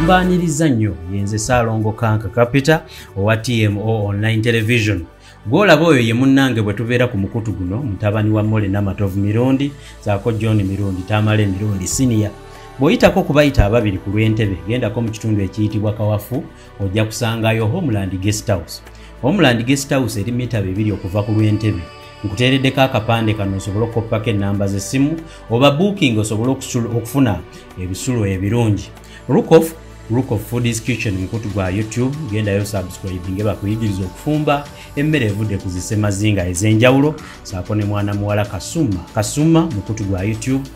Mbaaniriza nnyo yenze Ssaalongo Kanka Capital owa TMO Online Television. Gwolaba oyo ye munnange bwe tubeera ku mukutu guno mutabani wa Mole n'amatovu Mirundi, Ssaako John Mirundi, Tamale Mirundi Senior. Bw'oyitako kubayita ababiri ku lw'entebe, gendako mu kitundu ekiyitibwa Kawafu, ojja kusangayo Homeland Guest House. Homeland Guest House eri mita 2 okuva ku lw'entebe. Nkuteereddeko akapande kano osobola okukoppako ennamba z'essimu oba booking osobola okufuna ebisulo ebirungi. Rook of Foodies Kitchen mukutu gwa YouTube, gendayo subscribinge bakuyigiriza okufumba emmere evudde ku zisemazinga ez'enjawulo. Ssaako ne mwana muwala Kasuma mukutu gwa YouTube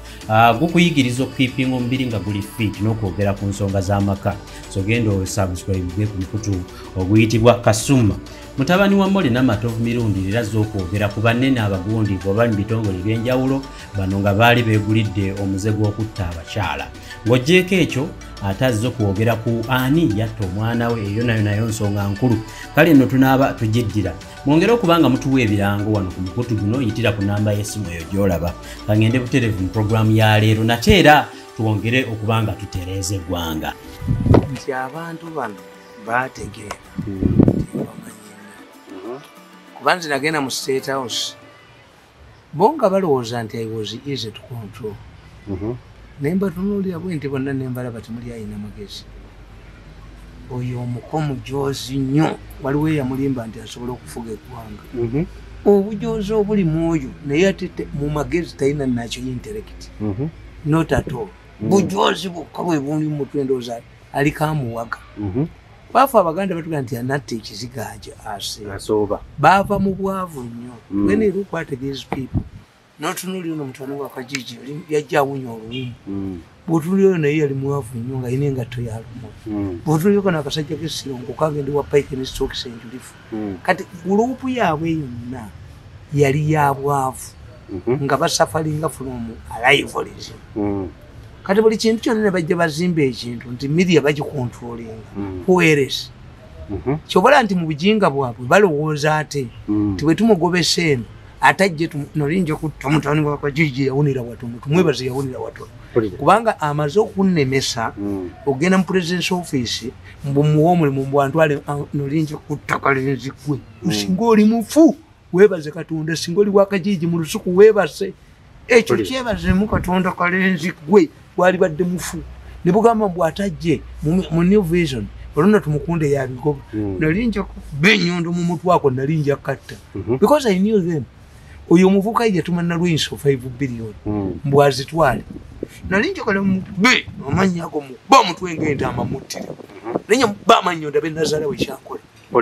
gukuyigiriza okukiipinga omubiri nga guli fit n'okwogera ku nsonga z'amaka. So genda subscribe ku mukutu oguyitibwa Kasuma. Mutabani wa Mole n'amatovu Mirundi era azze okwogera ku banene abagundiivu abali mu bitongole by'enjawulo bano nga baali beegulidde omuze gw'okutta abakyala. Ng'oggyeko ekyo ate azze okwogera ku ani yatta omwana we, eyo nayo nsonga nkulu. Kale nno tunaaba tugiddira. Mwongere okuba nga mutuwa ebirango wano ku mukutu guno, yitira ku namba y'essimu eyo gy'olaba. Kangende butereevu mu puroguramu ya leero nate era twongere okuba nga tutereeza eggwanga. Nti abantu bano baategeera kuba nze nagenda mu State House bo nga balowooza nti I was easy to control. Nemba tunuulira bwe nti bonna nembalaba temuli ayina magezi. Oyo omukomu joozi nnyo, waliwo eyamulimba nti asobola okufuga eggwanga. Obujoozi obuli mu oyo naye ate mu magezi talina nakyo intellect. Not at all. Bujoozi bwokka bwe buli mu mutwe ndowooza aliko amuwaga. Bafa Abaganda batuga nti anatta ekiziga asoba. Baava mu bwavu nnyo. When you look at these people, n'otunuulira ono mutwani wa Kajiji yajja awunya oluwumu. Bw'otunuulira oyo naye yali mwavu nnyo nga alina engatto ya lumu. Bw'otunuulira kano akasajja k'essirongo kagenda wa payike ne sitookisi enjulifu. Kati guruupu yaabwe yonna yali ya bwavu nga basafalinga from arrivalism. Kati buli kintu kyonna ne bajja bazimba ekintu nti media bagikontrolinga. Whereas kyobola nti mu bujinga bwabwe balowooza ate nti bwe tumugobesa eno atajje nolinja kutta mutani wa Kajiji yawunira watono tumwebaze yawunira watono kubanga amaze okunnemesa ogenda mu president's office mbumuwa omulimu mbwantwale nolinja kutta Kalenzi gwe singa oli mufu webaze Katonda, singa oli wa Kajiji mu lusuku webaze ekyo kyebaze mu Katonda Kalenzi gwe wali badde mufu ne bugamba bwatajje mu New Vision oluna tumukunde yabigoba nalinja benyondo mu mutwe wako nalinja katta because I knew them. Oyo muvuka ije tumanna Lwinso 5 billion mbwazitwale nalinja kale mbe amanyi yako mba mutwe ngenda amamutire nenya mba manyonda be Nazara we Shankole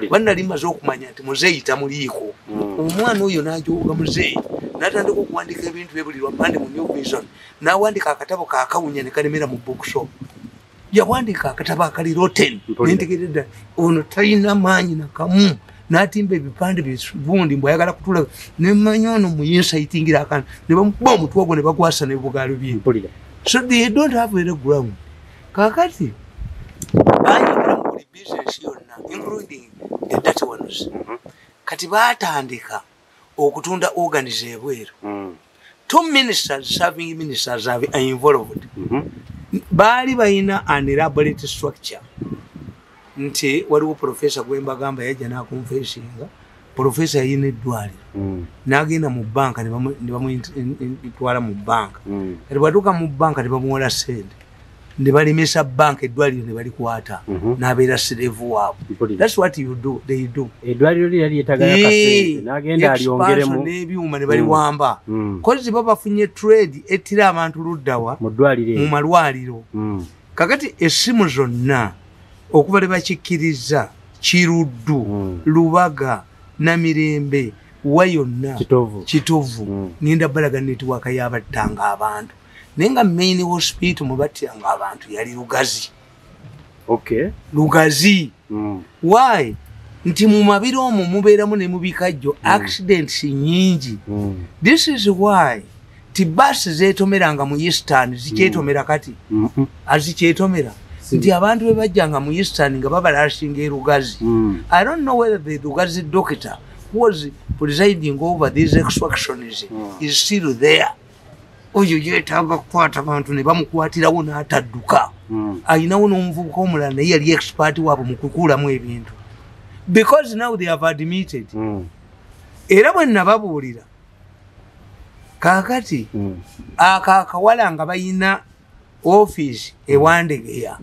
bana limaze okumanya nti muzeyi tamuliko omwana oyo najoga muzeyi natandika okuwandika ebintu byebulirwa mande mu New Vision nawandika akatabo kakawunya ne kalemera mu bookshop yawandika akatabo akali rotten nintegereda ono talina manyi nakamu natimba ebipande bibundi mbwayagala kutula nemanyono mu insightingira akana ne bamuba omutwe ogwo ne bagwasa ne bugalo bye. So they don't have a ground. Kakati banyagala mu business yonna including the dirty ones. Kati baatandika okutunda organize ebweru. 2 ministers serving ministers are involved. Baali bayina an elaborate structure. Nti waliwo professor Gwembagamba yajja n'akonfessinga professor yine eddwaliro n'agenda mu banka ne bamutwala mu banka kati bwatuuka mu banka ne bamuwola ssente ne balemesa banka eddwaliro ne balikwata n'abeera sirevu waabwe. That's what they do. Eddwaliro lyali lyetagala kasente n'agenda alyongeremu n'ebyuma ne baliwamba kozi babafunye trade ettira abantu luddawa mu malwaliro. Kakati essimu zonna okuva le bakikkiriza Kiruddu Lubaga Namirembe wayonna Kitovu ninda balaga network y'abattanga abantu nenga main hospital mubattanga abantu yali Lugazi. Lugazi. Why? Nti mu mabiro omwo mubeeramu ne mubikajjo accidents nyingi. This is why tibasi zetomeranga mu Eastern zikyetomera kati azikyetomera nti abantu bebajjanga mu Eastern nga babalashinga erugazi. I don't know whether the Rugazi doctor who was presiding over these extractions is still there oyo yeetaaga kukwata abantu ne bamukwatirawo n'atadduka ayinawo n'omuvubuka omulala naye yali expert waabwe mu kukuulamu ebintu because now they have admitted era bwe nababuulira kaakati akakawala nga bayina office ewandegeya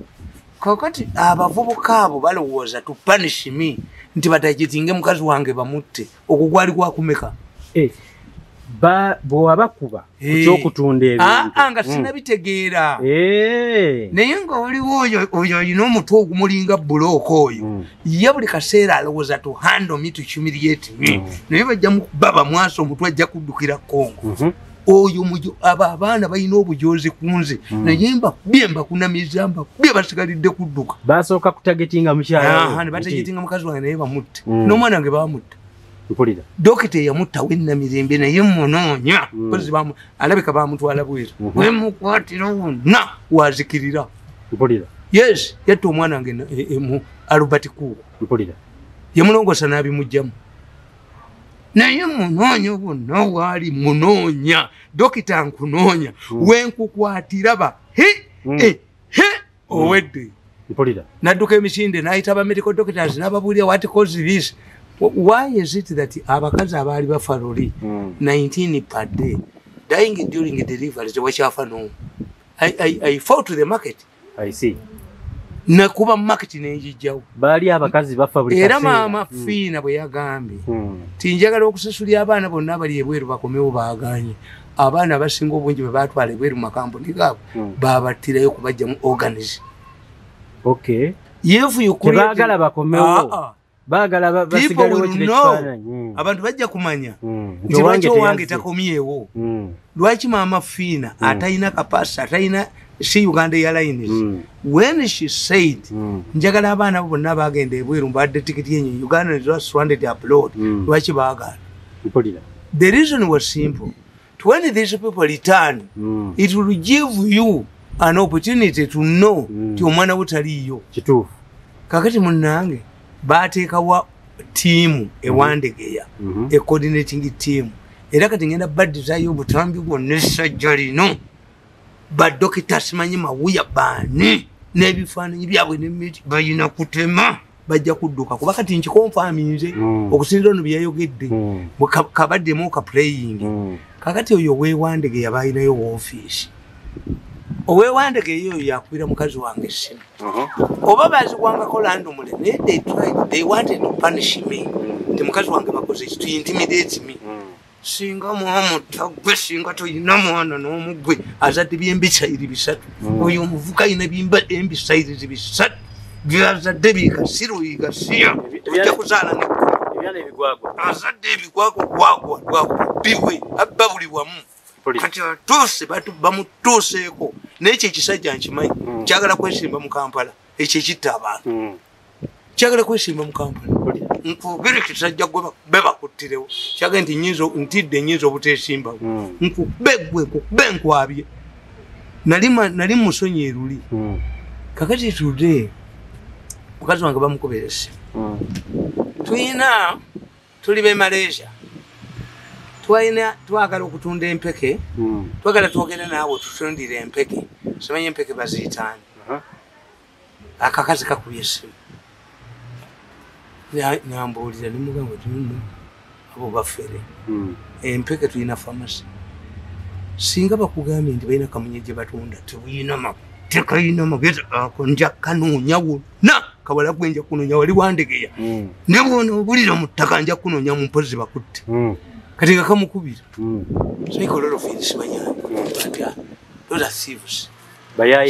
kakati abavubuka abo balowooza to punish me nti batakitinge mukazi wange bamutte okwo gwali gwakumeka bwewabakuba kukyokutunda ebintu nga sinabitegeera naye nga waliwo oyo alina omutwe ogumulinga bulooka oyo ye buli kaseera alowooza to handle me to humiliate me naye bajja mukuba bamwasa omutwe ajja kuddukira Kongo oyo abo abaana balina obujozi kunze naye mbakubye mbakunamiza mbakubye basigalidde kudduka basooka kutagetinga mukyala ne batagetinga mukazi wange naye bamutte n'omwana wange bamutta mpulira dokita eyamutta wennamirembe naye munoonya alabika bamutwala bweru wemukwatira wonna wazikirira mpulira yes yatta omwana wange mu Albert Kkwo mpulira yamulongosa n'abimugjamu naye munoonya bwonna waali munoonya dokita nkunoonya wenkukwatira ba owedde mpulira nadduka emisinde n'ayita ba medical doctors n'ababuulira what caused this. Why is it that abakazi abaali bafa luli 19 per day dying during delivery tewakyafa n'omu? I fought to the market. I see. Nakuba market nenjijjawo baali abakazi bafa buli era maama Fiina bwe yagambye tinjagala okusasulira abaana bonna bali ebweru bakomewo baaganye abaana abasinga obungi bwe baatwala ebweru mu makampuni gaabwe baabattirayo kubajja mu organize. Okay. Tebaagala bakomewo baagala basigalewo kino ekifaananyi abantu bajja kumanya nti lwaki Owange takomyewo lwaki maama Fiina atalina kapasi atalina si Uganda Airlines when she said njagala abaana bonna bagenda ebweru mbadde tikiti yenyu Uganda is stranded abroad lwaki baagala. The reason was simple. When these people return it will give you an opportunity to know ti omwana butaliyo kituufu. Kakati munnange baateekawa tiimu ewandegeya a coordinating team era kati ngenda baddizayo obutambi bwonna essajja lino badokita simanyi mawuya baani n'ebifaananyi byabwe n'emiti balina kutema bajja kudduka kuba kati nkikonfaminze okusinzira ono byeyayogedde kabaddemu okaplaying kakati oyo weewandegeya baalinayo woofiisi oweewandegeya oyo yakubira mukazi wange essimu oba baazigwangako landumule naye they wanted to punish me nti mukazi wange bakoze ekitu intimidate me singa mwamutta gwe singa toyina mwana n'omugwe azadde byembisayiri bisatu oyo omuvuka ayina embisayirizi bisatu byazadde bikasiruigasiya ojja kuzaala azadde ebigwago gwagwa abba buli wamu kati atuuse bamutuuseeko naye ekyo ekisajja nkimanyi kyagala kwesimba mu Kampala ekyo ekitta abantu kyagala kwesimba mu Kampala nkubire kisajja gwe bakuttirewo kyagala nti ntidde nyinza obuteesimbawo nkube nkwabye nali musonyi eruli kakati tudde mukazi wange bamukubira essimu tuli be Malaysia twagala okutunda empeke twagala twogere naawe tutundire empeke simanyi empeke baziyitaani akakazi kakubye essimu nambuulira nimugamba tino abo bafere empeke tulina famasi singa bakugambye nti balina kamunye gye batunda tekayina magezi ako nja kanoonya wonna kawala gwe nja kunoonya wali wandegeya ne bwona obulira mu ttaka nja kunoonya mu mpozi bakutte kati nga kamukubira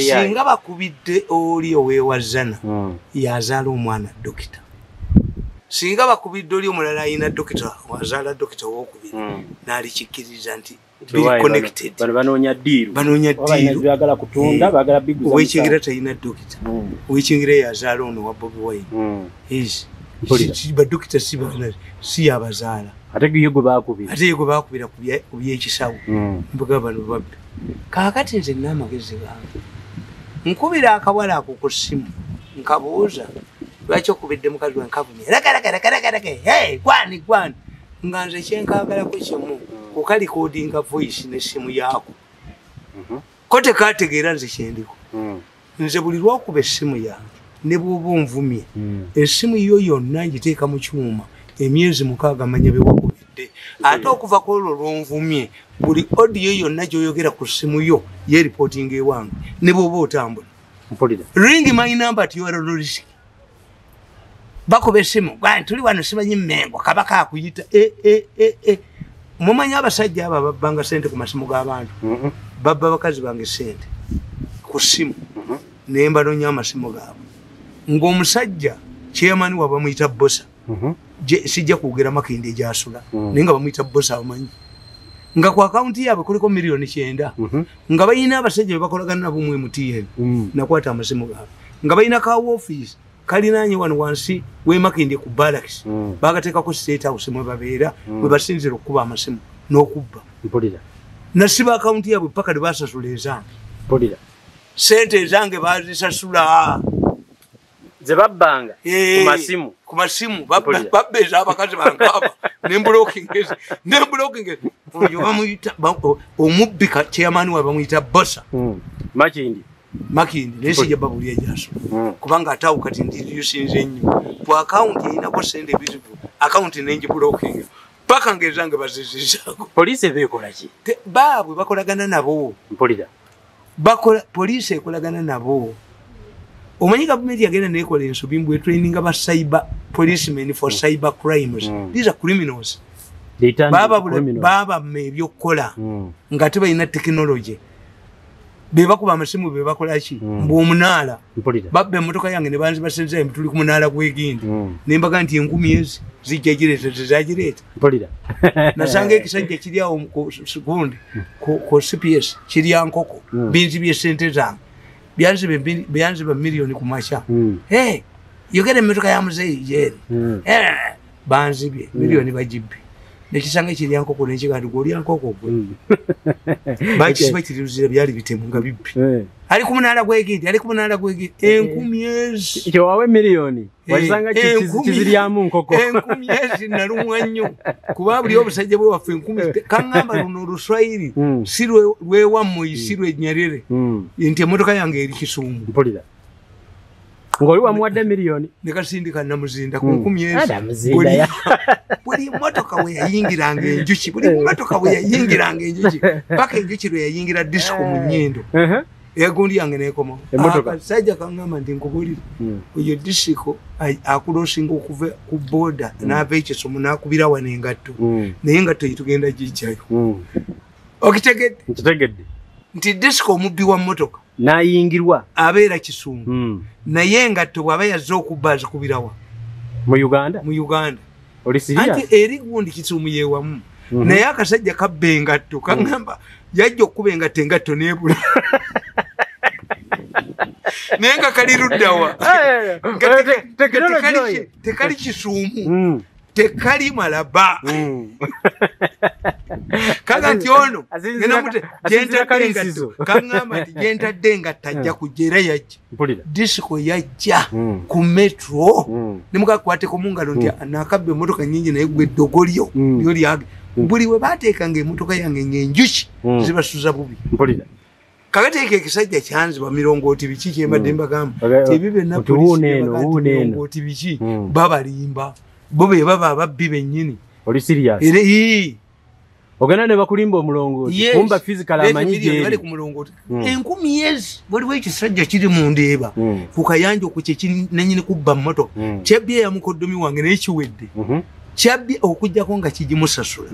singa bakubidde oli oweewazana yazaala omwana dokita singa bakubidde oli omulala ayina dokita wazaala dokita owokubiri n'alikikkiriza nti banoonya ddiiru owekyengira talina dokita owekyengira yazaala ono wa Bobi Wine badokita si yabazaala ate ye gwe baakubira ku byekisawo mbuga bano babbi kaakati nze n'amagezi gange nkubira akawala ako ku ssimu nkabuuza lwaki okubidde mukazi we nkavumye rakarake gwani nga nze kyenkaagalako kimu kukalikoodinga voice n'essimu yaako ko tekategeera nze kyendiko nze buli lwakuba essimu yange ne bw'oba onvumye essimu yo yonna ngiteeka mu kyuma emyezi 6 manya bewakubidde ate okuva ku olwo lwonvumye buli odiyo yonna gy'oyogera ku ssimu yo yeripootinga ewange ne bw'oba otambula ring my number at your risk bakuba essimu tuli wano simanyi mmengo kabaka akuyita mumanyi abasajja abo babbanga sente ku masimu g'abantu babba bakazi bange sente ku ssimu naye mbanonya amasimu gaabwe ng'omusajja chairman wa bamuyita bosa sijja kwogera makindi gyasula naye nga bamuyita bosa abamanyi nga ku akawunti yaabwe kuliko miliyoni 9 nga balina abasajja bebakolagana nabo mu MTN nakwata amasimu gaabwe nga balina ka office kalinaanye wano wansi wemakindi ku barracks bagateekako state house mwe babeera mwe basinzira okukuba amasimu n'okubba nasiba akawunti yaabwe paka tebasasula ezange sente ezange bazisasula ze babbanga ku masimu babbeeza abakazi bankaba nembulokingezi oyo bamuyita omubbi chairman wa bamuyita bosa makindi naye sijja babulya gyasula kubanga ate awo kati ndiryusinze ennyo ku akawunti erinako sente bitivu akawunti nengibulokinga paka ngezange bazizizaako poliisi ebeekolaki baabwe bakolagana nabo poliisi ekolagana nabo omanyi gavumenti yagenda nekola ensobi mbwe training aba cyber policemen for cyber crimes these are criminals baba ebyokukola nga tebalina tekinology bebakuba amasimu bebakolaki mbwomunaala babba emmotoka yange ne banzi basenza tuli ku munaala gw'egindi nembaga nti enkumi ezi zijja gireeta tezagireeta nasanga ekisajja kiri awo gundi ku CPS kirya nkoko binzibye esente zange byanziba miliyoni ku makya yogera emmotoka ya muzeeyi jeeri banzibye miliyoni bagibbe nekisanga ekirya nkoko nekigandi gwolya nkoko gwe bakisiba kiriruzira byali bitemu nga bibbi ali ku munaala gw'egindi enkumi ezi kyowawe miliyoni wakisanga kiziryamu nkoko enkumi ezi nalumwa nnyo kuba buli obusajja bwe waffe enkumi kaŋŋamba luno oluswayiri si lwewammwe si lwenyerere nti emmotoka yange eri Kisumu ng'oli wamuwadde miliyoni nekasindika namuzinda ku nkumi ezi buli mmotoka we yayingiranga enjuki paka enjuki lwe yayingira disco mu nnyindo egundi yange nekomawo akasajja kaŋŋamba nti nkubulire oyo disiko akulosinga okuva ku boda n'ava ekisomo n'akubira wano engatto naye engatto yitugenda gijjayo okitegedde nti disiko omubbi wa mmotoka n'ayingirwa abeera Kisungu naye engatto bw'aba yazze okubba azikubirawa mu Uganda anti eri gundi Kisumu yewamu naye akasajja kabba engatto kaŋŋamba yajja okukuba engatto nebula naye nga kali luddawa tekali Kisumu tekali Malaba kaga nti ono kaŋŋamba nti gyentadde engatto ajja kujja era yajja disiko yajja ku metro nemukakwateko mu ngalo nti nakabba emmotoka nyingi naye gwe eddogo lyo lyo lyage buli we baateekanga emmotoka yange ng'enjuki zibasuza bubi kagateeka ekisajja kyanziba mirongooti biki kyembadde mbagamba tebyo byonna mirongooti biki babalimba bo be baba ababbi bennyini ogenda ne bakulimba omulongooti kumba physical amanyi gyeri ku mulongooti enkumi ezi waliwo ekisajja kiri mu ndeeba ku kayanja okwo kye nannyini kubba mmotoka kyabbye yamukoddomi wange naye kiwedde kyabbye okujjako nga kigimusasula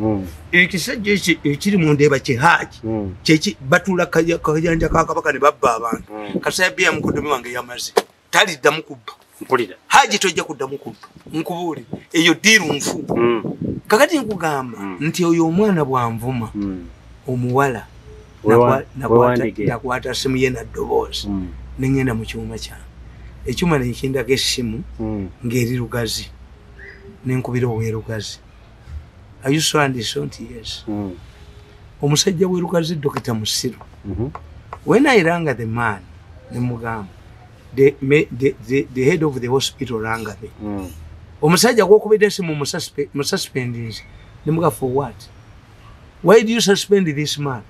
ekisajja ekiri mu ndeeba kihaaji batula kayanja kakabaka ne babba abantu kasa yabbye yamukoddomi wange yamaze taliddamu kubba haji tojja kuddamu kubba nkubuulire eyo ddiiru nfu kakati nkugamba nti oyo omwana bwanvuma omuwala nakwata simu ye naddoboozi nengenda mu kyuma kyange ekyuma nekindako essimu ng'eri Lugazi nenkubira owerugazi ayuswandise nti yes omusajja we Lugazi Dr. Musiru when I rang the man nemugamba the head of the hospital Langa omusajja gwokubidde essimu mususpendinze nemuga for what why do you suspend this man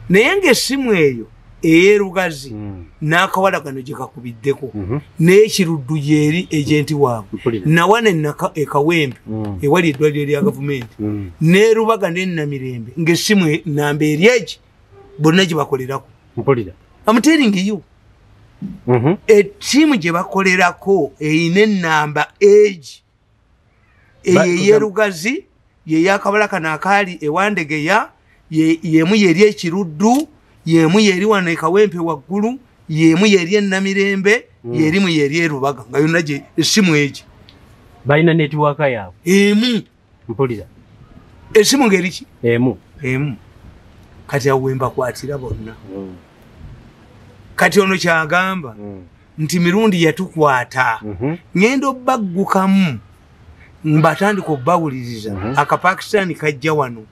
naye ng'essimu eyo ey'erugazi n'akawala kano gye kakubiddeko n'ekiruddu gyeri ejenti waabwe nawana ekawempe ewali eddwaliro lya gavumenti n'erubaga n'ennamirembe ng'essimu namba eri egi bonna gye bakolerako amuteringiyo ettiimu gye bakolerako eyina ennamba egi eyo ey'erugazi yeyakabala kano akaali ewandegeya yemu yeri ekiruddu yemu yeri wano ekawempe waggulu yemu yeri ennamirembe yerimu yeri erubaga nga yonna gye essimu egi balina netiwaaka yaabwe emu mpulira essimu ng'eriki emu kati awo wembakwatira bonna kati ono kyagamba nti Mirundi yatukwata ngenda obbaggukamu mbatandika obbawuliriza akapakistani kajja wano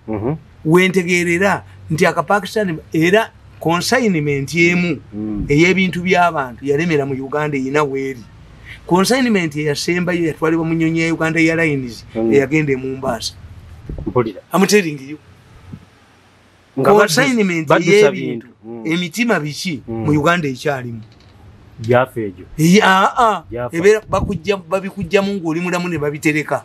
wentegeerera nti akapakistani era consignment emu ey'ebintu by'abantu yalemera mu Uganda eyina weeri consignment eyasembayo yatwalibwa mu nnyonyi ya Uganda Airlines eyagenda e Mombasa amuteringiyo consignment ey'ebintu emitima biki mu Uganda ekyalimu Jaffe ejo ebera babikujjamu ng'oli mulamu ne babitereka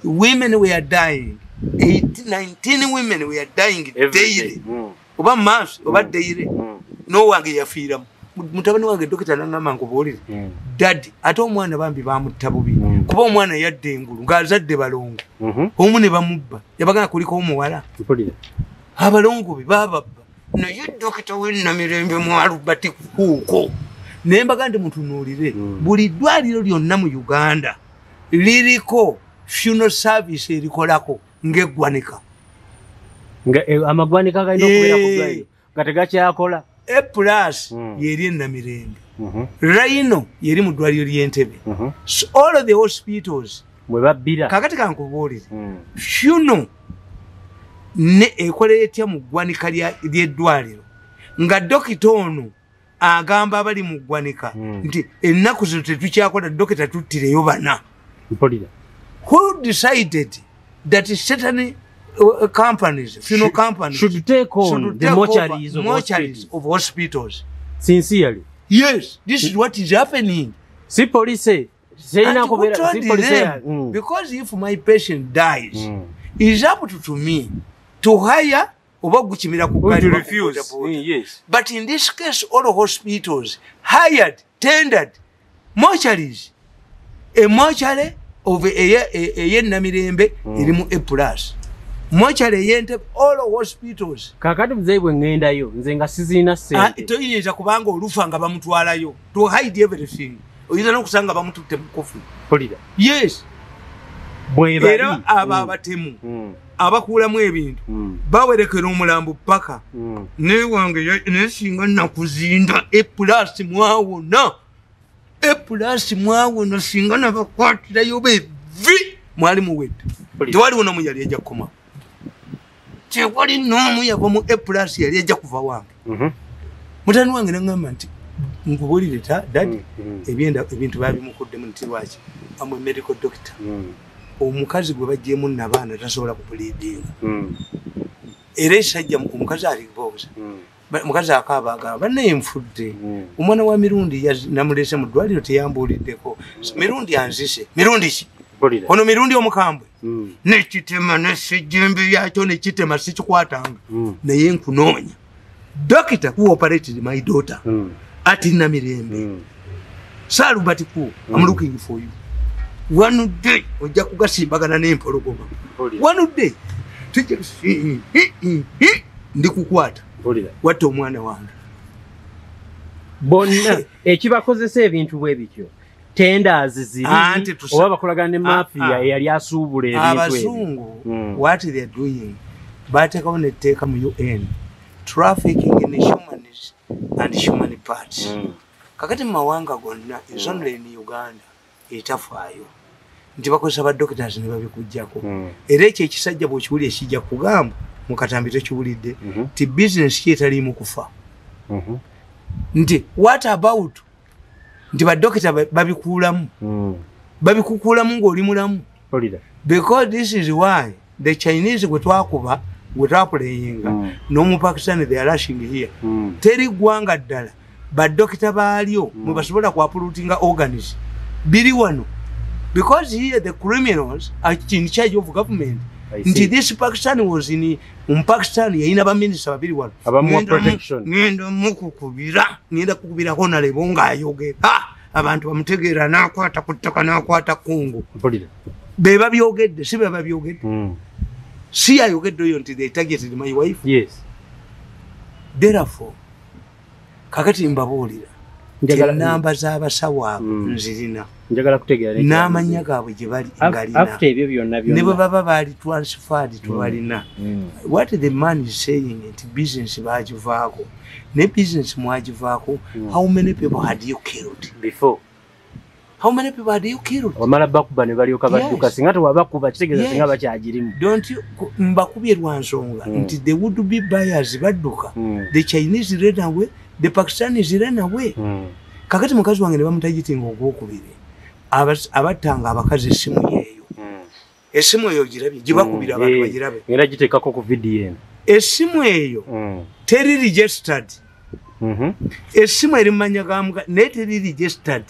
women were dying 19 women were dying daily oba months oba daily no Wange yafiiramu mutabani wange dokita nangamba nkubuulire dadi ate omwana bambi bamutta bubi kuba omwana yadde engulu ng'azadde balongo omu ne bamubba yabagana kuliko omuwala abalongo be bababba naye dokita w'ennamirembe mwalubati kuuko naye mbaga nti mutunuulire buli ddwaliro lyonna mu Uganda liriko funeral service erikolako ng'eggwanika amagwanika galina okubeera ku ddwaliro nga tegakyakola A+ yeri ennamirembe Rhino yeri mu ddwaliro ly'Entebbe all of the hospitals mwe babbira kakati kankubuulire funeral ne ekolera etya mu ggwanika ly'eddwaliro nga dokita ono agamba abali mu ggwanika nti ennaku zino tetukyakola dokita tuttireyo bana who decided that certain companies, funeral companies should take on the mortuaries of hospitals? Sincerely. Yes, this is what is happening. See police. Because if my patient dies, it's up to me to hire to refuse. Yes. But in this case, all hospitals hired, tendered mortuaries. A mortuary of a Namirembe, A+. Mortuary yente all hospitals. Kakati mzebwe ngenda yo, nzenga sizina sente. Toyinza kubanga olufa nga bamutwalayo. To hide everything. Oyinza n'okusanga bamututte mu kofi. Polida. Yes. Bwebali. Era ababatemu. Abakuulamu ebintu. Bawerekera omulambo paka. Ne Wange nesinga nakuzinda A+ mwawona. A+ mwawona singa nabakwatirayo bevi. Mwali muwedde. Tewali wono muyali ejja kukoma. Tewali n'omu yava mu A+ yali ejja kuva Wange. Mutani wange n'angamba nti nkubuulire dadi ebintu babimukuddemu nti lwaki amwe medical doctor. Omukazi gwe bajjeemu n'abaana tasobola kubuliidinga. Era esajja omukazi alibooza. Mukazi akaaba agamba bannaye nfudde. Omwana wa Mirundi namuleese mu ddwaliro teyambuuliddeko. Mirundi anzise. Mirundi ki? Ono Mirundi omukambwe. Nekitema n'essejjembe yakyo nekitema sikikwatanga. Naye nkunoonya. Doctor who operated my daughter at Namirembe. Salubati Kkwo, I'm looking for you. One day, ojja kugasimbagana n'empologoma. One day, ndikukwata. Watta omwana wange. Bonna ekibakozesa ebintu bwe bityo. Tenders ziri oba bakolagana ne mafia eyali asuubula ebintu abazungu what they are doing bateekawo netteeka mu UN trafficking in humans and human parts. Kakati mu mawanga gonna is only in Uganda etafaayo nti bakozesa badoctors ne babikujjako era ekyo ekisajja bw'okiwulira ekijja kugamba mu katambi tekiwulidde nti business ki etaliimu kufa nti what about nti badokita babikuulamu babikukuulamu ng'oli mulamu because this is why the Chinese gwe twakuba wetaplayinga n'omupakistani they are rushing here teri ggwanga ddala badokita baalyo mwe basobola kuapulutinga organis biri wano because here the criminals are in charge of government nti this Pakistan was in Pakistan yayina baminisita babiri wano ngenda mukukubira ngenda kukubirako nalebo ng'ayogera abantu bamutegeera n'akwata ku ttaka n'akwata kungu be babyogedde si be babyogedde si ayogedde oyo nti they targeted my wife yes therefore kakati mbabuulira namba z'abasawo abo nzirina njagala kutegeera n'amannya gaabwe gye bali ngalina after ebyo byonna ne bwe baba baali transferred tubalina what the man is saying nti business baagivaako ne business mwagivaako how many people had you killed before how many people had you killed wamala bakuba ne balyoka badduka singa tewabakuba kitegeeza singa bakyagirimu don't you mbakubye lwa nsonga nti they would be buyers badduka the Chinese ran away the Pakistanis ran away kakati mukazi wange ne bamutagitinga ogwokubiri abattanga abakazi essimu yeeyo essimu eyo girabye gibakubira abantu bagirabe era giteekako ku vidiyo eno essimu eyo teri registered essimu eri mumanya gamuga naye teri registered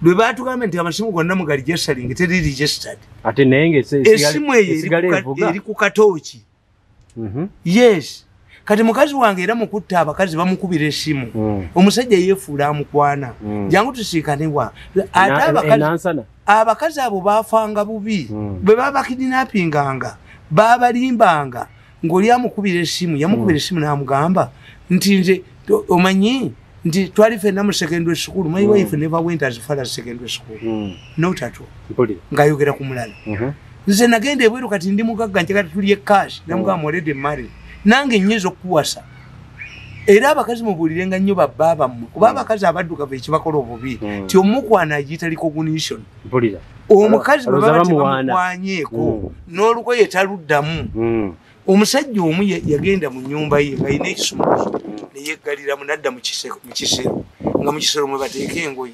lwe baatugamba nti amasimu gonna mugali registering teri registered ate naye ng'essimu eyo eri ku katooki yes kati mukazi wange era mukutta abakazi bamukubira essimu omusajja yeefuula amukwana jangu tusiikanibwa ate abakazi abo baafanga bubi bwe babakidinapinganga babalimbanga ng'oli amukubira essimu yamukubira essimu n'amugamba nti nze omanyi nti twali ffenna mu secondary school my wife never went as far as secondary school not at all ng'ayogera ku mulala nze nagenda ebweru kati ndi mugagga njagala tulye cash namugamba already married nange nnyinza okukuwasa era abakazi mubuulirenga nnyo babbaaba mmwe kuba abakazi abadduka be ekibakola obubi ti omukwana agiyita recognition omukazi bwe baba tebamukwanyeeko n'olugoye taluddamu omusajja omu yagenda mu nnyumba ye ng'alina ekisumuluzo ne yeggalira munadda mu kisero nga mu kisero mwe bateeka engoye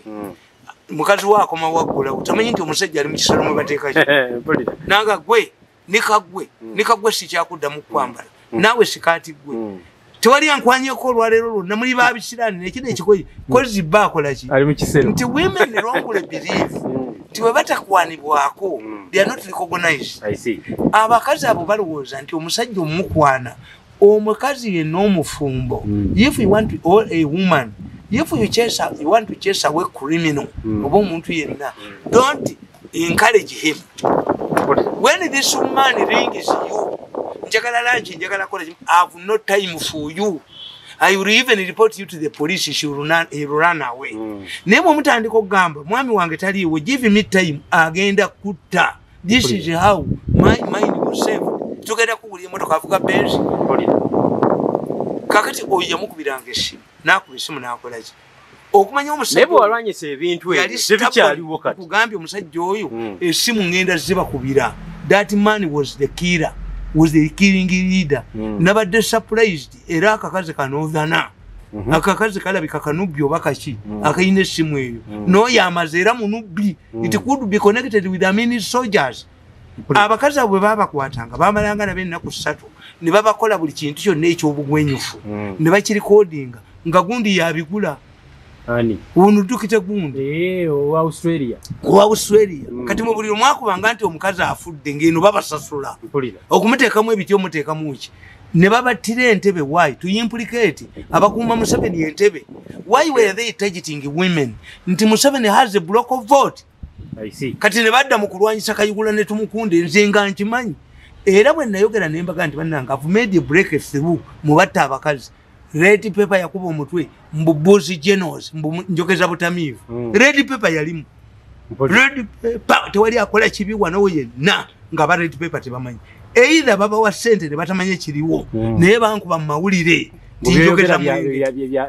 mukazi waakoma waggula otamanyi nti omusajja ali mu kisero mwe bateeka nanga gwe nikagwe sikyakuddamu kwambala naawe sikaati gwe tewali ankwanyeko olwaleero lwonna muli babisiraani nekino ekikoyi kozi bba akolaki nti women wrongly believe nti bwe batakwanibwako they are not recognized abakazi abo balowooza nti omusajja omukwana omukazi yenna omufumbo if you want to, or a woman if you want to chase away criminal oba omuntu yenna don't encourage him when this woman rings you njagala lanchi njagala kola I have no time for you I will even report you to the police she will run away nebo mutandiko gamba mwami wange taliwe give me time agenda kutta this is how my mind was saved tugenda kuwulira motoka avuga bench kakati oyo yamukubiranga essimu nakuba essimu nakolaki okumanya omusajja nebo walwanyisa ebintu ebikyaliwo kati kugambye omusajja oyo essimu ngenda zibakubira that man was the killer was the killing leader nabadde surprised era akakazi kanoovana akakazi kalabika kanubbi oba kaki akayina essimu eyo n'oyo amaze era munubbi it could be connected with M.i.S.O soldiers abakazi abo bwe babakwatanga bamalanga nabo ennaku 3 ne babakola buli kintu kyonna eky'obugwenyufu ne bakirikodinga nga gundi yabigula unudukite gundi owa Australia kati mu buli omwakubanga nti omukazi afudde ng'eno babasasula okumuteekamu ebiti omuteekamu ki ne babattira entebe why to implicate abakuuma Museveni entebe why were they targeting women nti Museveni has a block of vote kati ne badda mu kulwanyisa Kayigula ne Tumukunde nze nga nkimanyi era bwe nayogera ne mbaga nti bannange I've made a breakthrough mu batta abakazi red paper yakuba omutwe mbubuzi generals njogeza butamiivu red paper yalimu red paper tewali akola kibi wano yenna nga ba red paper tebamanyi either baba wa sente ne batamanye kiriwo naye bankuba mu mawulire njogeza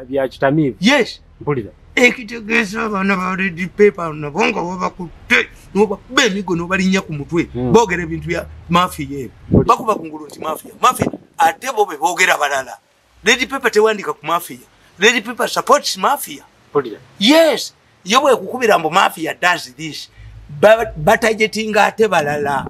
bya kitamiivu yes mpulira ekitegeeza abaana ba red paper nabonga babakutte nobakuba emigo nobalinnya ku mutwe boogera ebintu bya mafia bakuba kungulu nti mafia ate bo be boogera balala red paper tewandika ku mafia red paper supports mafia yes yo bwe kukubira mbo mafia does this but budgeting ate balala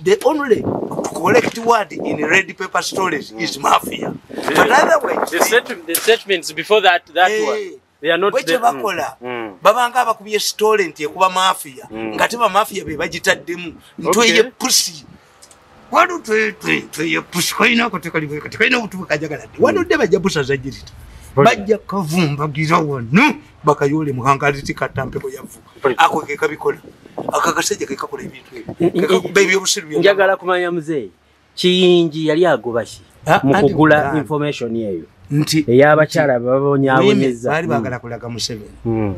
the only to collect word in red paper stories is mafia. But otherwise, the statements before that one, they are not the bakola. Babanga abakubiye story nti ekuba mafia. Ngate ba mafia be bagitaddemu. Ntweye pussy. Wadu tweye pussy koina katika utu kajagala. Wadu de bajabusa zajirita. Bajja kavumba girawano bakayole muhangaliti katampe ko yavu. Ako ke kabikola. Akakaseje ke kakola ebintu. Baby obusiru. Njagala kumanya muzeyi. Kiyingi yali agobashi. Mukugula information yeyo. Nti eyabachala babonyabonyeza bali bagala kulaga Museveni.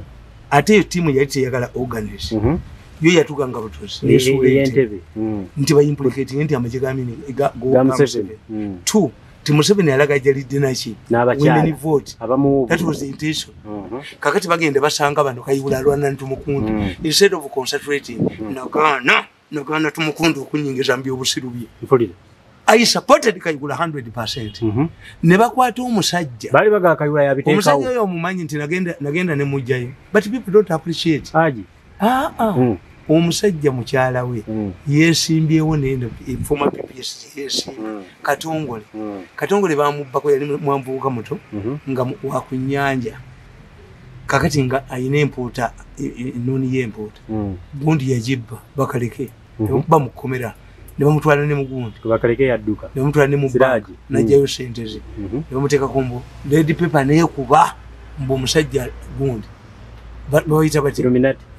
Ate timu yali yagala organize. Yo yatuganga butuzi. Yentebe. Nti ba implicate nti amajigamini go Museveni. 2 Museveni alaga jali dinachi women vote that was the intention. Kakati bagende basanga bano kayibula lwana ntumukundu instead of concentrating nagana tumukundu okunyingiza mbi obusiru bye. I supported kayibula 100%. Ne bakwata omusajja bali baga kayibula yabiteekawo omusajja oyo omumanyi nti nagenda ne mujjayo but people don't appreciate aji omusajja mukyala we yesimbyewo nende former PPS Katongole bamubbako yali mwamvubuka muto nga wa kunyanja kakati nga ayina empuuta ennoni y'empuuta gundi yagibba bakaleke bamukomera ne bamutwala ne mugundi bakaleke yadduka ne bamutwala ne mubbaga najjayo sente ze ne bamuteeka kombo red paper neekuba mbu omusajja gundi bayita bati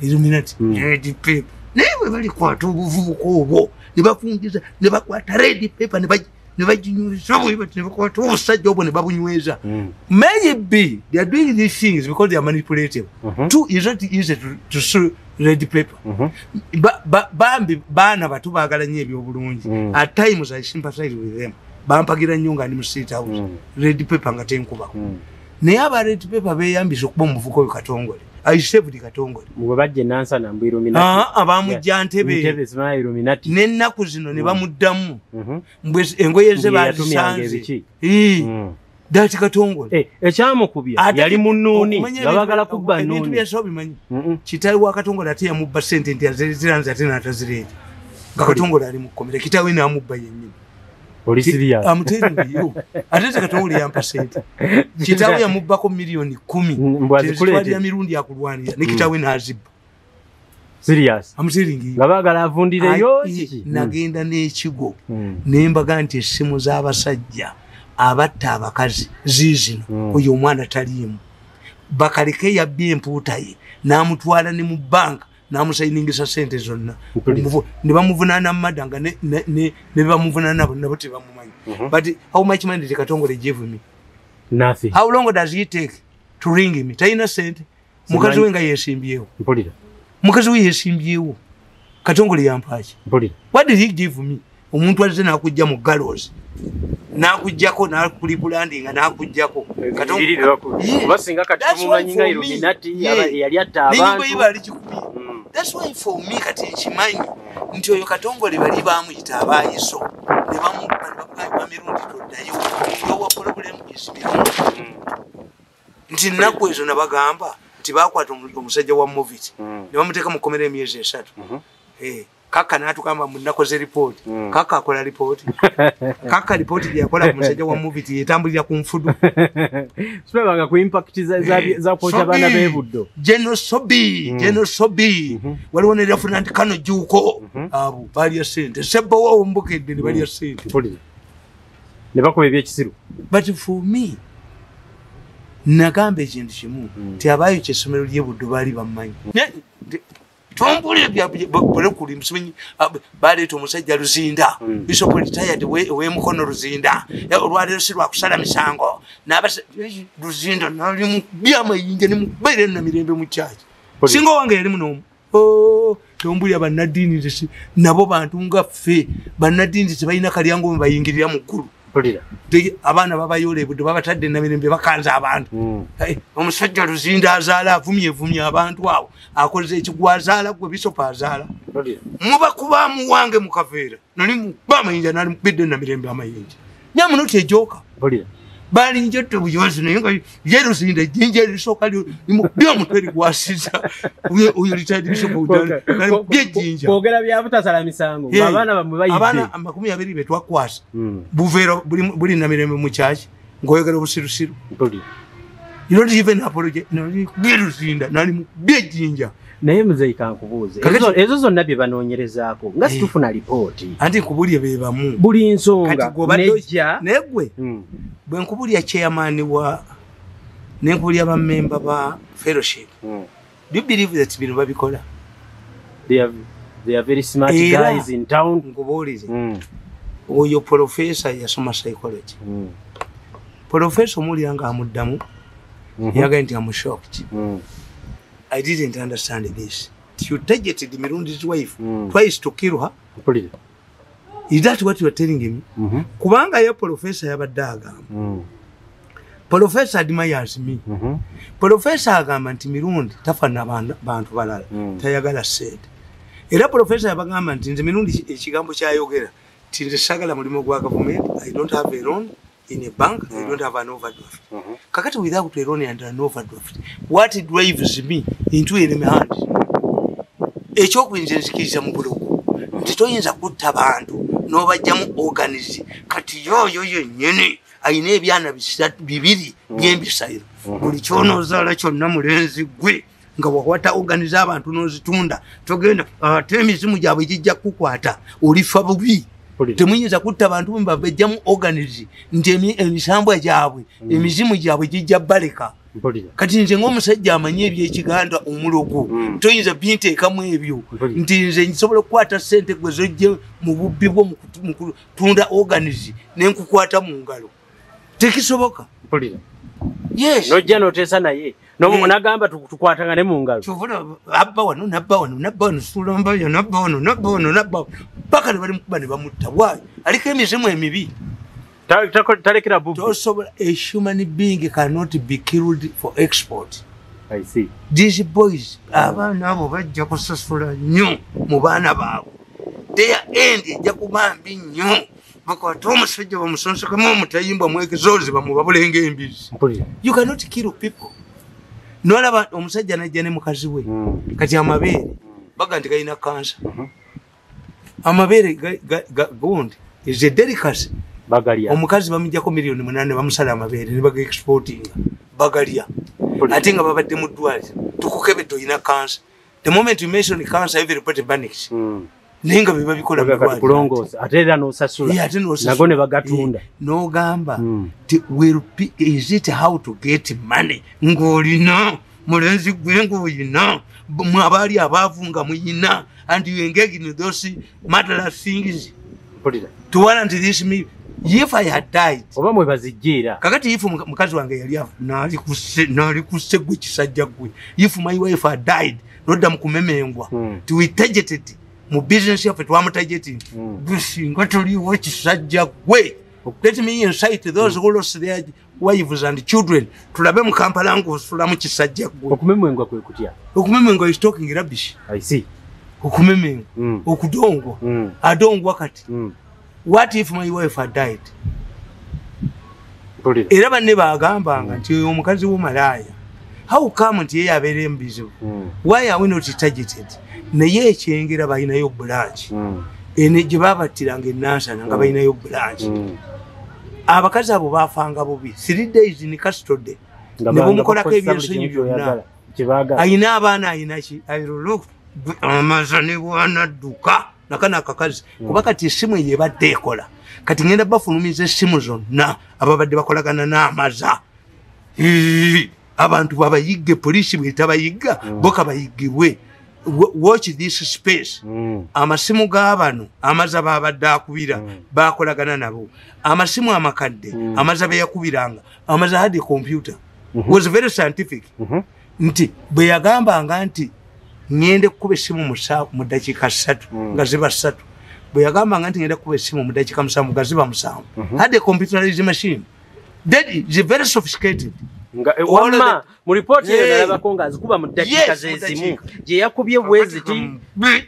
Illuminati red paper newe bali kwata obuvubuka obwo ne bafungiza ne bakwata red paper ne bajinyuza ne bakwata obusajja obwo ne babunyweza. Maybe they are doing these things because they are manipulative. Too is not easy to sue red paper. Bambi bana batu bagala nnyo ebyobulungi. At times I sympathize with them. Bampagira nnyo nga ndi mu State House. Red paper nga tenkubako. Naye aba red paper beyambisa okuba omuvuko oyo Katongole. I saved Katongole. Mwe bajje nansa na mbiro minati. Abamujja Ntebe. Ntebe sima Illuminati. Nennaku zino ne bamuddamu. Mbwe engoye ze bazisanze. Dati Katongole. Ekyamukubya yali munnuuni babagala kubba nnuuni. Ebintu byasobimanyi. Kitawe wa Katongole ate yamubba sente nti aziranze ate n'atazireeta. Nga Katongole ali mu kkomera kitawe n'amubba yennyini. Oli serious? I'm telling you. Ate Katongole yampa sente. Kitawe yamubbako milioni 10. Twali ya Mirundi akulwanira ne kitawe n'azibba. Serious? I'm telling you. Babagala avundireyo kiki? Nagenda n'ekigo nembaga nti essimu z'abasajja abatta abakazi ziizino oyo omwana taliimu bakaleke yabbye empuuta ye n'amutwala ne mu banka n'amusayiningisa sente zonna ne bamuvunaana mu madanga ne bamuvunaana nabo tebamumanyi. But how much money did Katongole give me? Nothing. How long does it take to ring me? Talina sente. Mukazi we nga yeesimbyewo. Mukazi we yeesimbyewo. Katongole yampaaki. What did he give me? Omuntu azze n'akujja mu gallows. N'akujjako n'akulibulandinga n'akujjako. Basinga kati tumumanyi nga Illuminati yali atta abantu. That's why for me kati nkimanyi nti oyo Katongole bali baamuyita abaayiso ne bamugamba Mirundi toddayo yowa problem Mirundi nti nnaku ezo nabagamba nti baakwata omusajja wa Moviti ne bamuteeka mu kkomera emyezi 3. Kaka n'atugamba munnakoze ripooti. Kaka akola ripooti. Kaka ripooti gye yakola ku musajja wa Moviti yetambulira ku nfudu. Sibanga ku impact za pocha bana b'ebuddo. Genosobi. Waliwo ne Lieutenant Kano Juuko. Abo bali ya sente. Sebbo wo mbukedde ne bali ya sente. Ne bakobe ebyekisiru. But for me nagamba ekintu kimu ti abayo ky'essomero ly'ebuddo baali bamanyi. Tombule bya bole kuli msimenyi baleeta omusajja Luzinda Bishop retired we mukono Luzinda olwalero sirwa kusala misango n'abasa Luzinda nali mu byamayinja ne mubere na mirembe mu church singo wange yali muno tombule abanadini nabo bantu nga ffe banadini tebalina kalyango bayingirira mu ggulu abana babayole budde babatadde na mirembe bakanza abantu omusajja Luzinda azaala avumye abantu awo akoze ekigwazaala gwe Bishop azaala muba kuba mu Wange mu kaveera nali mu bamayinja nali mubidde na mirembe amayinja nyamuno tejoka bali njoto buyozi nenga yero sinda jinja lisoka lyo mutweri kwasiza uyo litadi bisoko udana bye jinja kogera bya butasala misango abana bamwe bayide abana amakumi abiri betwa kwasa buvero buli na mirembe mu chachi ngoyegera busirusiru you don't even apologize no bye sinda nali bye jinja naye muzeyi kankubuuze ezo zonna bye banoonyerezaako nga situfuna lipooti anti nkubulye be bamu buli nsonga nejja negwe bwe nkubulya chairman wa nenkubulya bammemba ba fellowship do you believe that bino babikola they are very smart guys in town nkubuulize oyo professor yasoma psychology professor mulyanga amuddamu yaga nti I'm shocked I didn't understand this. You targeted Mirundi's wife twice to kill her. Is that what you are telling him? Kubanga ya professor yabadaga. Professor admires me. Professor agamba nti Mirundi tafana bantu balala. Tayagala said. Era professor yabagamba nti nze Mirundi ekigambo kyayogera. Tinze sagala mulimo gwa government. I don't have a loan in a bank. I don't have an overdraft. Kakati without a loan and an overdraft, what drives me into enemy hand? Ekyokuyinzikiriza mu bulogo nti toyinza kutta bantu n'obajjamu organize kati yoyo yennyini ayina ebyana bibiri by'embisayiro buli kyonozaala kyonna mulenzi gwe nga wakwata organize abantu n'ozitunda togenda ate emizimu gyabwe gijja kukwata olifa bubi temuyinza kutta abantu mbabajjamu organize nti emisambwa gyabwe emizimu gyabwe gijja baleka kati nze ng'omusajja amanyi ebyekiganda omulogo toyinza binteekamu ebyo nti nze nsobola okukwata ssente gwe zojje mu bubbi bwo mu kutunda organize nenkukwata mu ngalo tekisoboka nojja noteesa naye nagamba tukwatangane mu ngalo abba wano sulambayo nabba wano paka ne balimukuba ne bamutta bwayo aliko emizimu emibi talekera bubu tosobola a human being cannot be killed for export. I see. These boys abana abo bajja kusasula nnyo mu baana baabwe their end ejja kuba mbi nnyo bakwata omusajja bamusonsekamu omutayimbwa mwegezozi bamubabulenga embizi. You cannot kill people. Nolaba omusajja najja ne mukazi we kati amabeere baga nti galina kansa amabeere gondi is a delicacy. Bagalia omukazi bamujjako miliyoni 8 bamusala amabeere ne baga exporting bagalia ate nga babadde mu ddwaliro tukukebedde oyina cancer. The moment you mention cancer everybody panics. Nenga biba bikola kulongoza ate era nosasula nago ne bagatunda nogamba is it how to get money ngolina mulenzi gwengo oyina mwabali abavunga muyina and you engage in those matter things to warrant this me. If I had died oba mwe bazijira kakati if mukazi wange yali nali kusse gwe kisajja gwe if my wife had died nodda mukumemengwa we targeted mu business yafe twamutageting gusinga tuliwo kisajja gwe. Let me incite those who lost their wives and children tulabe mu Kampala ng'osula mu kisajja gwe. Okumemengwa kwe kutya okumemengwa is talking rubbish. I see. Okumemengwa okudongo adongwa kati what if my wife had died? Era banne bagambanga nti omukazi w'omalaya how come nti yeye abeera embizibu why are we not targeted? Naye ekyengera balinayo branch ene gye babattiranga enansana nga balinayo branch abakazi abo baafanga bubi 3 days in custody ne bamukolako ebyensonyi byonna ayina abaana ayinaki ayirolo amazane bwanadduka nakana akakazi kuba kati essimu yebadde ekola kati ngenda bafulumiza essimu zonna ababadde bakolagana n'amaza abantu babayigge polisi bwetabayigga boka bayigibwe. Watch this space. Amasimu g'abano amaza babadde akubira bakolagana nabo amasimu amakadde amaza be yakubiranga amaza had a computer was very scientific nti bwe yagambanga nti ngende kuba essimu mu dakiika 3 nga ziba 3 bwe yagambanga nti ngenda kuba essimu mu dakiika 7 nga ziba 7 had a computerized machine that is very sophisticated. Wama mu report ye nalabako nga azikuba mu dakiika zezimu gye yakubye bweziti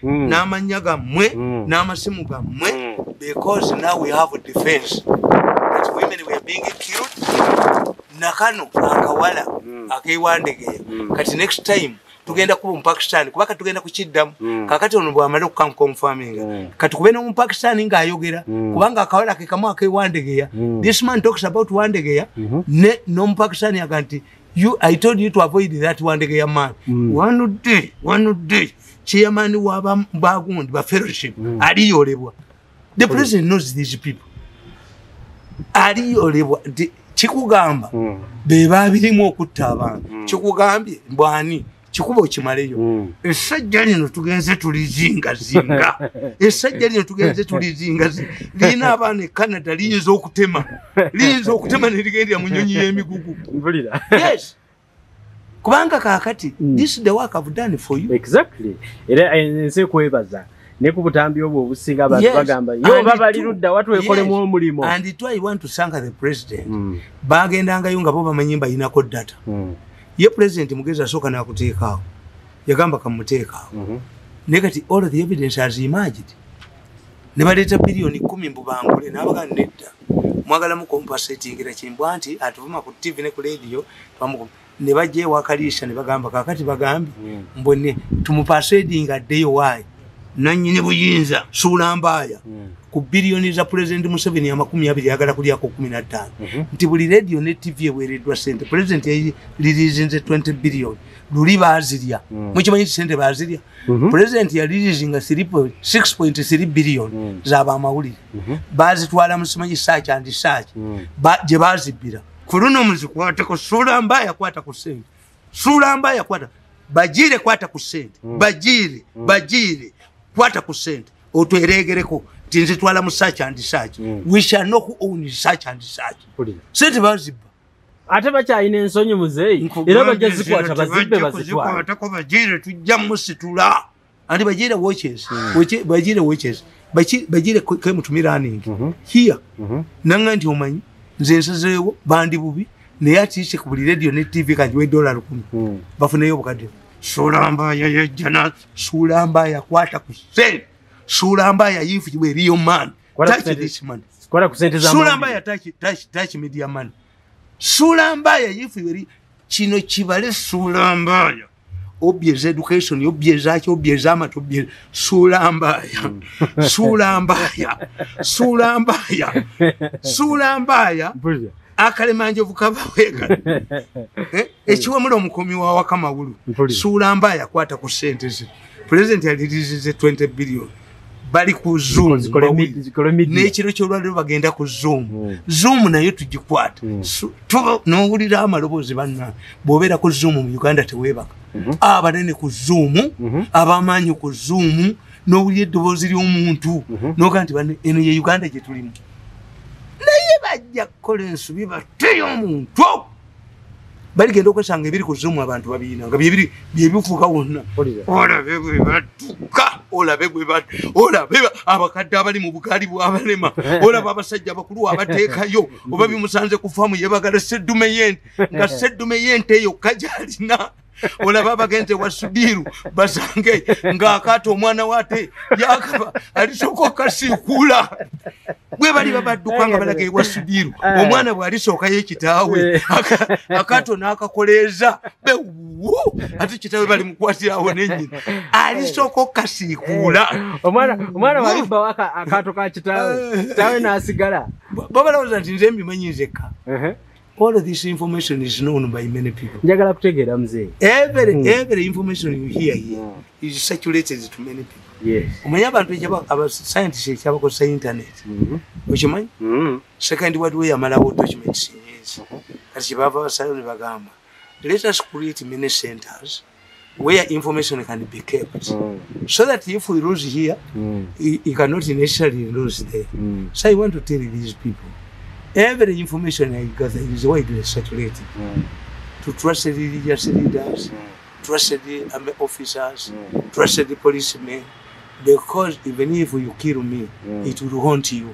n'amanya gammwe n'amasimu gammwe because now we have a defense that women were being killed nakano akawala akeiwandegeya kati next time tugenda kuba mu Pakistan kubaka tugenda kukiddamu kakati ono bwamala okukonfirminga kati kubena mu Pakistan ng'ayogera kubanga akawala ke kamu akeiwandegeya this man talks about Wandegeya ne no mu Pakistan yaganti I told you to avoid that Wandegeya man one day chairman wa bagundi ba fellowship aliyolebwa. The president knows these people. Aliyolebwa chikugamba beba birimu okutta abantu chikugambye mbwani chikuba okimaleyo esajja lino tugenze tulizinga lina abaana Canada liyinza okutema neligendera mu nnyonyi y'emigugu mpulira. Yes, kubanga kakati this is the work I've done for you. Exactly. Era ense kwebaza ne ku butambi obwo obusinga abantu bagamba yo babali ludda watu ekolemu omulimo. And it why I want to thank the president. Bagendanga nga bo bamanyimba inako data. Ye president mugeza soka na kuteekaawo yagamba kamuteekaawo negati all of the evidence has emerged ne baleta bilioni 10 mbubangule n'abaga nedda mwagala mu compensatingira kimbwa nti atuvuma ku TV ne ku radio ne bajje wakalisha ne bagamba kakati bagambi mbone tumupasedinga addeyo wayi nanyine buyinza sulambaya ku bilioni za president Museveni ya 20 yagala kulyako 15 nti buli radio ne TV ewereddwa sente president yayi releasinze 20 billion luli bazirya mukimanyi sente bazirya president ya releasinga 6.3 billion za Amawulire bazitwala musimanyi search and search je bazibira kuruno muzikwatako sulambaya kwata ku sente sulambaya kwata bajire kwata ku sente bajire kwata ku sente otweregereko tinzitwala mu search and search we shall know who owns search and search sente baziba ate bakyayina ensonyi muzeeyi era bajja zikwata bazibbe bazitwala ko bajire tujja musitula andi bajire watches bajire ke mutumirani here nanga nti omanyi nze nsazeewo bandi bubi naye atiise ku buli radio ne TV kanjiwe $10 bafuneyo obukadde sulambaya yajjana sulambaya kwata ku sente sulambaya if you were real man touch this man kwata ku sente za sulambaya touch media man sulambaya if you were kino kibale sulambaya obyeza education obyeza ki obyeza amato obyeza sulambaya akalemanje vukaba wega ekiwa mulo mukomi wa wakamawulu sulambaya kwata ku sente ze president alirize 20 billion bali ku zoom n'ekiro ky'olwaliro bagenda ku zoom nayo tugikwata n'owulira amaloboozi banna bw'obeera ku zoom mu Uganda teweebaka abanene ku zoom abamaanyi ku zoom n'owulira eddoboozi ly'omuntu n'oga nti banne eno ye Uganda gye tulimu naye bajja kukola ensobi bateyo omuntu baligenda okwesanga ebiri ku zoom abantu babiina nga byebifuuka wonna olabe bwe batuka olabe abakadde abali mu bugaali bw'abalema olaba abasajja abakulu abateekayo oba bimusanze ku faamu yebagala seddume yente nga seddume yente eyo kajalina olaba bagenze wasudiru basange ng'akata omwana wate yakaba alisooka okasiikula bwe bali babadduka nga balaga ewasudiru omwana bw'alisookayo ekitaawe akato n'akakoleeza ate kitaawe bali mukwatirawo n'ennyina alisooka okasiikuula omwana walibbawo akato ka kitaawe n'asigala babalowooza nti nze mbimanyi nzekka. All of this information is known by many people. Njagala kutegeera mzee. Every information you hear here is circulated to many people. Yes. Omanyi abantu aba scientists ekyabakozesa internet. Okimanyi? Second word we amalawo documents yes. Kati bava basalawo ne bagamba. Let us create many centers where information can be kept. So that if we lose here, you cannot necessarily lose there. So I want to tell these people. Every information I gather is widely circulated. To trusted religious leaders, trusted army officers, trusted policemen, because even if you kill me, it will haunt you.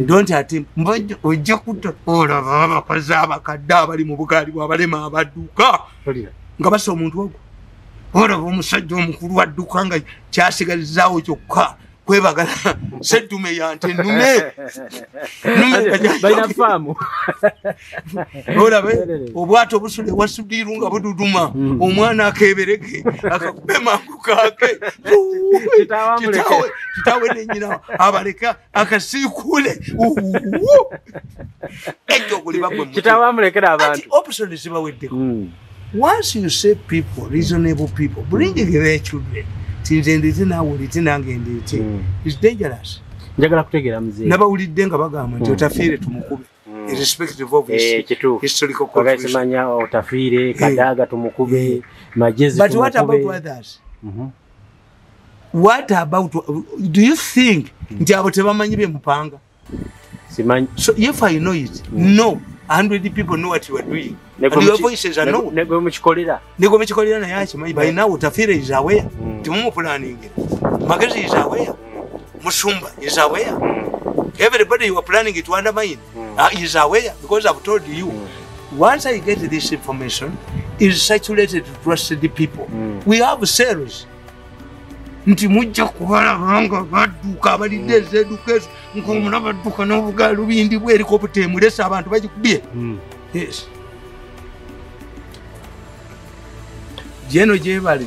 Don't attempt. Ojja kutola abakazi abakadde abali mu bugaali bw'abalema abadduka nga basa omuntu ogwo olaba omusajja omukulu adduka nga kyasigalizaawo kyokka kwebagala seddume yante nnume balina faamu olabe obwato busule wasudiru nga bududuma omwana akebereke akakuba mangu kake kitawe nenyina abaleka akasiikule ekyo kulibagwe kitawe amulekera abantu option zibaweddeko. Once you say people, reasonable people, bringing their children, is dangerous. Njagala kutegeera mzee. Nabawulidde nga bagamba nti otafiire tumukube. Irrespective of his historical contribution. Ogasimanya otafiire kadaga tumukube majezi tumukube. But what about others? What about, do you think nti abo tebamanyi bye mupanga? Simanyi. So if I know it, no. 100 people know what you are doing. And your voices are no. Nego muchikolera na yachi mai by now utafire is aware. Timumu planning. Magazine is aware. Musumba is aware. Everybody you are planning it to undermine is aware because I've told you. Once I get this information, is saturated to trusted people. We have cells. Nti mujja kubala banga baduka balideze edukezo nkomuna baduka n'obugalu bindi bweri ko butemulesa abantu bagikubye. Yes. Jeno je bali